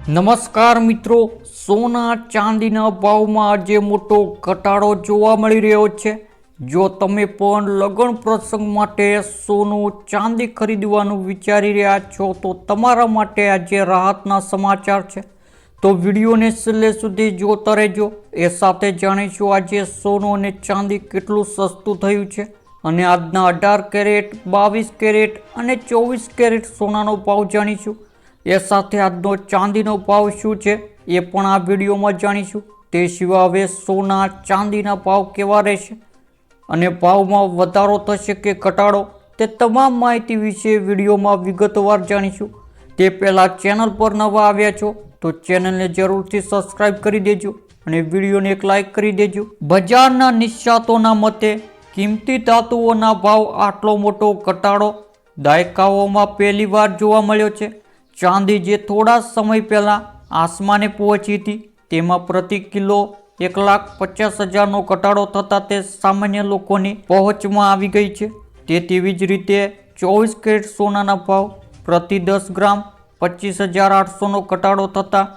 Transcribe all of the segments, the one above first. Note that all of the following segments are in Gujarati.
નમસ્કાર મિત્રો, સોના ચાંદીના ભાવમાં આજે મોટો ઘટાડો જોવા મળી રહ્યો છે. જો તમે પણ લગ્ન પ્રસંગ માટે સોનું ચાંદી ખરીદવાનું વિચારી રહ્યા છો તો તમારા માટે આજે રાહતના સમાચાર છે. તો વિડીયોને છેલ્લે સુધી જોતા રહેજો. એ સાથે જાણીશું આજે સોનું અને ચાંદી કેટલું સસ્તું થયું છે અને આજના 18 કેરેટ, 22 કેરેટ અને 24 કેરેટ સોનાનો ભાવ જાણીશું. એ સાથે આજનો ચાંદીનો ભાવ શું છે એ પણ આ વિડીયોમાં જાણીશું. તે સિવાય હવે સોના ચાંદીના ભાવ કેવા રહેશે અને ભાવમાં વધારો થશે કે ઘટાડો, તે તમામ માહિતી વિશે વિડીયોમાં વિગતવાર જાણીશું. તે પહેલાં ચેનલ પર નવા આવ્યા છો તો ચેનલને જરૂરથી સબસ્ક્રાઈબ કરી દેજો અને વિડીયોને એક લાઈક કરી દેજો. બજારના નિષ્ણાતોના મતે કિંમતી ધાતુઓના ભાવ આટલો મોટો ઘટાડો દાયકાઓમાં પહેલીવાર જોવા મળ્યો છે. ચાંદી જે થોડા સમય પહેલાં આસમાને પહોંચી હતી તેમાં પ્રતિ કિલો 1,50,000નો ઘટાડો થતાં તે સામાન્ય લોકોની પહોંચમાં આવી ગઈ છે. તે તેવી જ રીતે 24 કેરેટ સોનાના ભાવ પ્રતિ 10 ગ્રામ 25,800નો ઘટાડો થતાં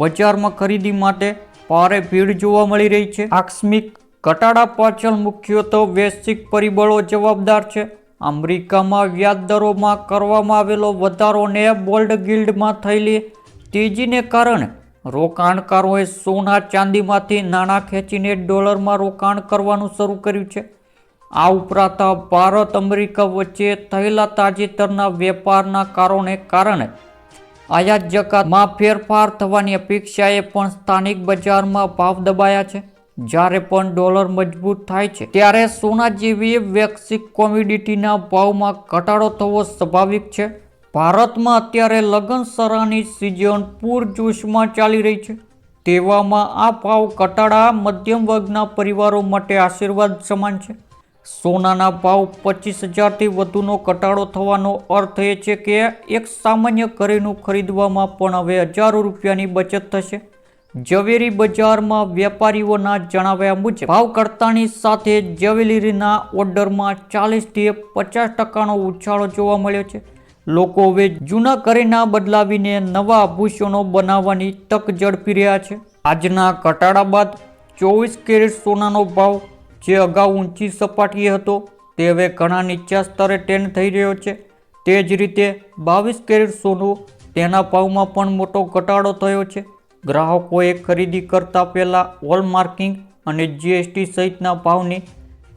બજારમાં ખરીદી માટે ભારે ભીડ જોવા મળી રહી છે. આકસ્મિક ઘટાડા પાછળ મુખ્યત્વે વૈશ્વિક પરિબળો જવાબદાર છે. અમેરિકામાં વ્યાજદરોમાં કરવામાં આવેલો વધારો અને બોન્ડ ગિલ્ડમાં થયેલી તેજીને કારણે રોકાણકારોએ સોના ચાંદીમાંથી નાણાં ખેંચીને ડોલરમાં રોકાણ કરવાનું શરૂ કર્યું છે. આ ઉપરાંત ભારત અમેરિકા વચ્ચે થયેલા તાજેતરના વેપારના કારણે આયાત જકાતમાં ફેરફાર થવાની અપેક્ષાએ પણ સ્થાનિક બજારમાં ભાવ દબાયા છે. જ્યારે પણ ડોલર મજબૂત થાય છે ત્યારે સોના જેવી વૈશ્વિક કોમોડિટીના ભાવમાં ઘટાડો થવો સ્વાભાવિક છે. ભારતમાં અત્યારે લગ્નસરાની સિઝન પૂરજોશમાં ચાલી રહી છે. તેવામાં આ ભાવ ઘટાડા મધ્યમ વર્ગના પરિવારો માટે આશીર્વાદ સમાન છે. સોનાના ભાવ 25,000થી વધુનો ઘટાડો થવાનો અર્થ એ છે કે એક સામાન્ય ઘરેણું ખરીદવામાં પણ હવે હજારો રૂપિયાની બચત થશે. ઝવેરી બજારમાં વેપારીઓના જણાવ્યા મુજબ ભાવ ઘટતાની સાથે જ્વેલરીના ઓર્ડરમાં 40થી 50%નો ઉછાળો જોવા મળ્યો છે. લોકો હવે જૂના ઘરેણાં બદલાવીને નવા આભૂષણો બનાવવાની તક ઝડપી રહ્યા છે. આજના ઘટાડા બાદ 24 કેરેટ સોનાનો ભાવ જે અગાઉ ઊંચી સપાટીએ હતો તે હવે ઘણા નીચા સ્તરે ટ્રેન્ડ થઈ રહ્યો છે. તે જ રીતે 22 કેરેટ સોનું, તેના ભાવમાં પણ મોટો ઘટાડો થયો છે. ગ્રાહકોએ ખરીદી કરતા પહેલા હોલમાર્કિંગ અને જીએસટી સહિતના ભાવની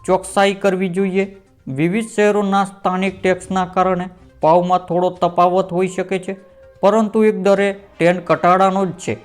ચોકસાઈ કરવી જોઈએ. વિવિધ શહેરોના સ્થાનિક ટેક્સના કારણે ભાવમાં થોડો તફાવત હોઈ શકે છે, પરંતુ એક દરે ટ્રેન્ડ ઘટાડાનો જ છે.